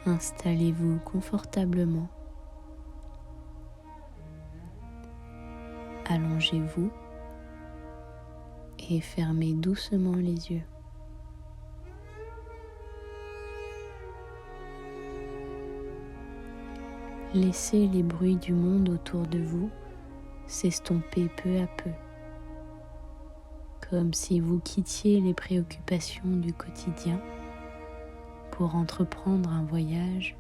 Installez-vous confortablement. Allongez-vous et fermez doucement les yeux. Laissez les bruits du monde autour de vous s'estomper peu à peu, comme si vous quittiez les préoccupations du quotidien pour entreprendre un voyage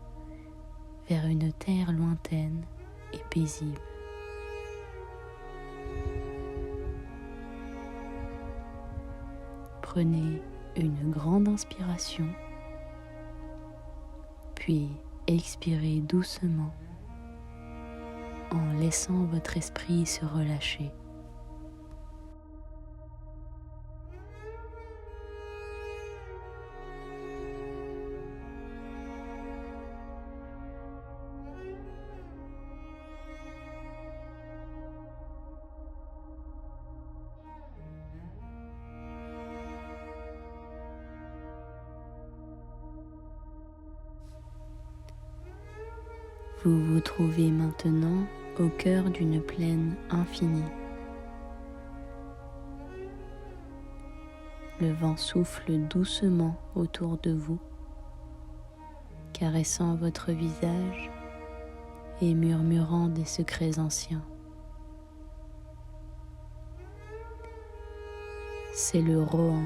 vers une terre lointaine et paisible. Prenez une grande inspiration, puis expirez doucement en laissant votre esprit se relâcher. Vous vous trouvez maintenant au cœur d'une plaine infinie. Le vent souffle doucement autour de vous, caressant votre visage et murmurant des secrets anciens. C'est le Rohan,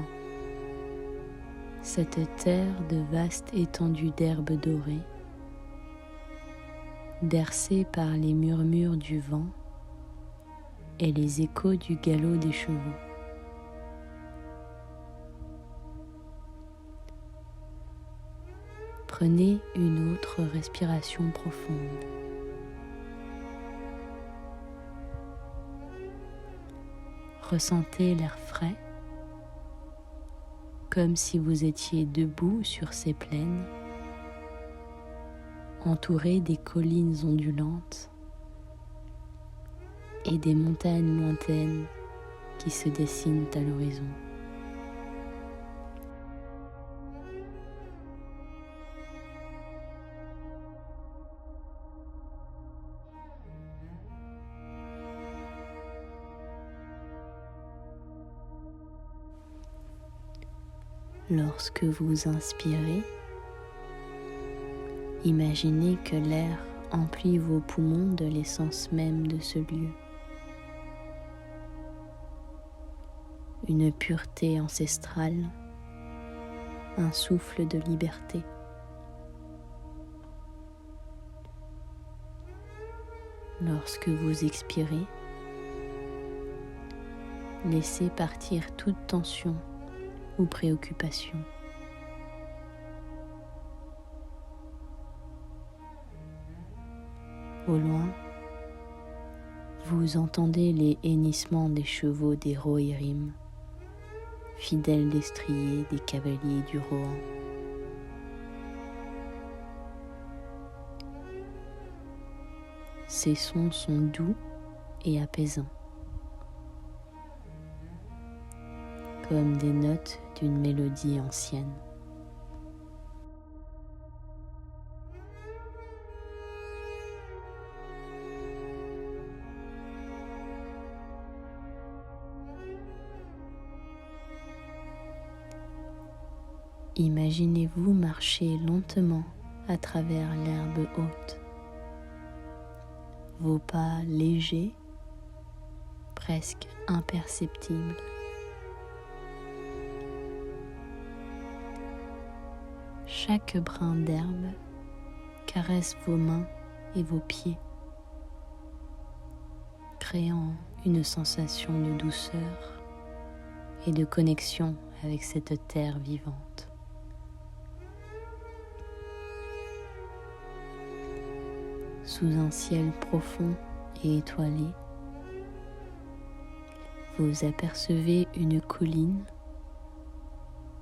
cette terre de vastes étendues d'herbes dorées, bercée par les murmures du vent et les échos du galop des chevaux. Prenez une autre respiration profonde. Ressentez l'air frais, comme si vous étiez debout sur ces plaines, entouré des collines ondulantes et des montagnes lointaines qui se dessinent à l'horizon. Lorsque vous inspirez, imaginez que l'air emplit vos poumons de l'essence même de ce lieu. Une pureté ancestrale, un souffle de liberté. Lorsque vous expirez, laissez partir toute tension ou préoccupation. Au loin, vous entendez les hennissements des chevaux des Rohirrim, fidèles destriers des cavaliers du Rohan. Ces sons sont doux et apaisants, comme des notes d'une mélodie ancienne. Imaginez-vous marcher lentement à travers l'herbe haute, vos pas légers, presque imperceptibles. Chaque brin d'herbe caresse vos mains et vos pieds, créant une sensation de douceur et de connexion avec cette terre vivante. Sous un ciel profond et étoilé, vous apercevez une colline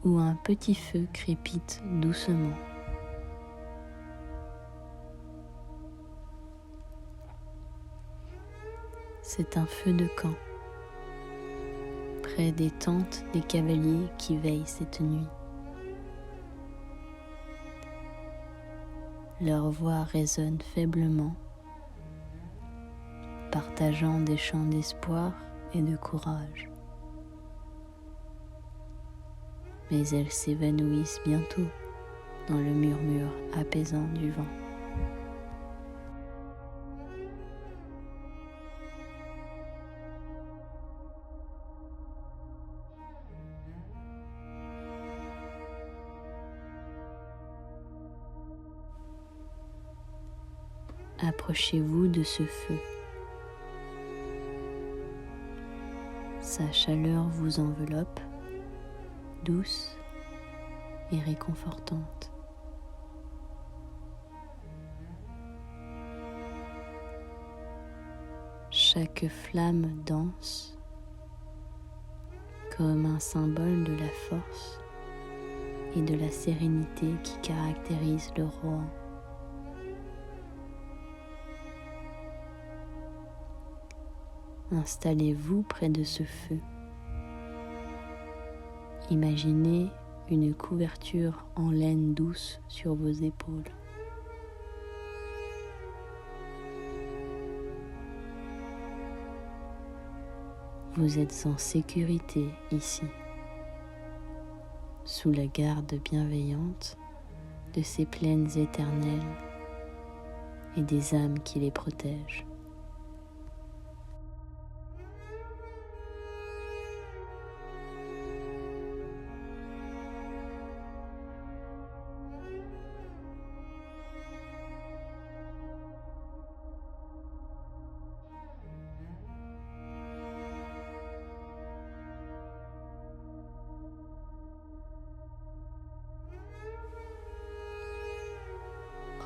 où un petit feu crépite doucement. C'est un feu de camp, près des tentes des cavaliers qui veillent cette nuit. leur voix résonne faiblement, partageant des chants d'espoir et de courage. Mais elles s'évanouissent bientôt dans le murmure apaisant du vent. Approchez-vous de ce feu. Sa chaleur vous enveloppe, douce et réconfortante. Chaque flamme danse comme un symbole de la force et de la sérénité qui caractérise le Rohan. Installez-vous près de ce feu. Imaginez une couverture en laine douce sur vos épaules. Vous êtes en sécurité ici, sous la garde bienveillante de ces plaines éternelles et des âmes qui les protègent.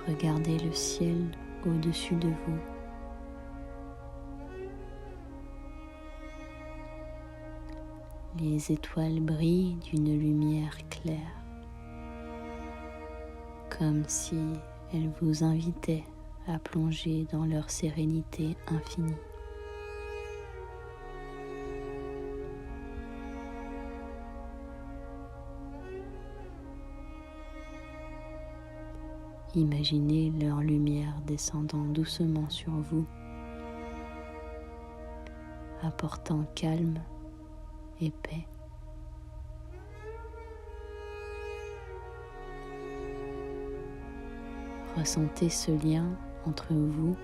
Regardez le ciel au-dessus de vous. Les étoiles brillent d'une lumière claire, comme si elles vous invitaient à plonger dans leur sérénité infinie. Imaginez leur lumière descendant doucement sur vous, apportant calme et paix. Ressentez ce lien entre vous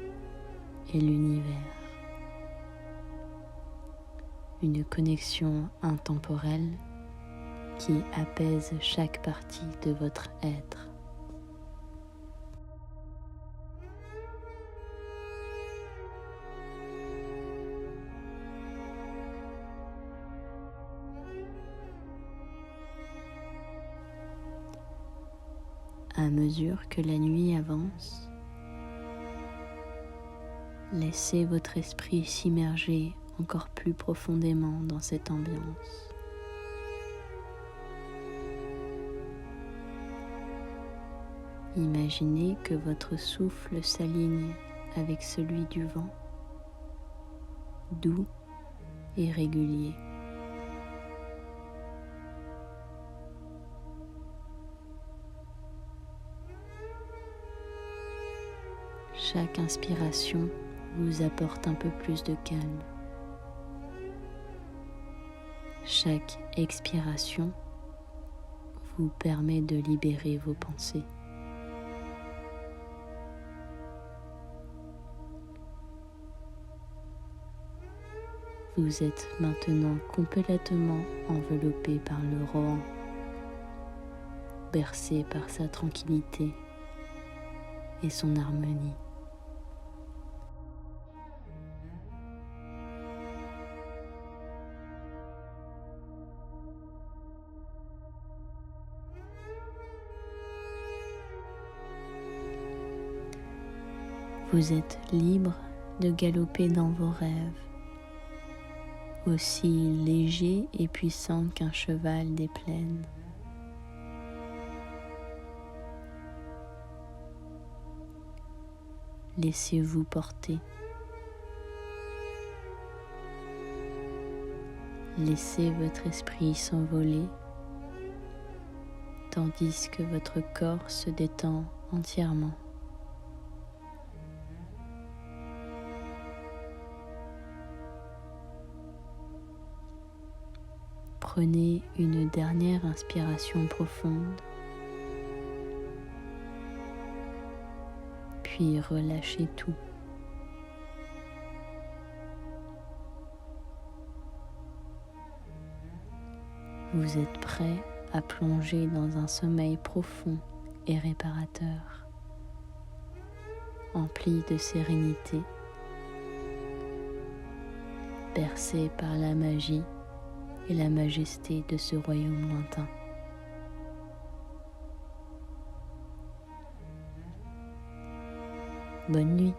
et l'univers, une connexion intemporelle qui apaise chaque partie de votre être. À mesure que la nuit avance, laissez votre esprit s'immerger encore plus profondément dans cette ambiance. Imaginez que votre souffle s'aligne avec celui du vent, doux et régulier. Chaque inspiration vous apporte un peu plus de calme. Chaque expiration vous permet de libérer vos pensées. Vous êtes maintenant complètement enveloppé par le Rohan, bercé par sa tranquillité et son harmonie. Vous êtes libre de galoper dans vos rêves, aussi léger et puissant qu'un cheval des plaines. Laissez-vous porter. Laissez votre esprit s'envoler, tandis que votre corps se détend entièrement Prenez une dernière inspiration profonde, puis relâchez tout. Vous êtes prêt à plonger dans un sommeil profond et réparateur, empli de sérénité, bercé par la magie et la majesté de ce royaume lointain. Bonne nuit.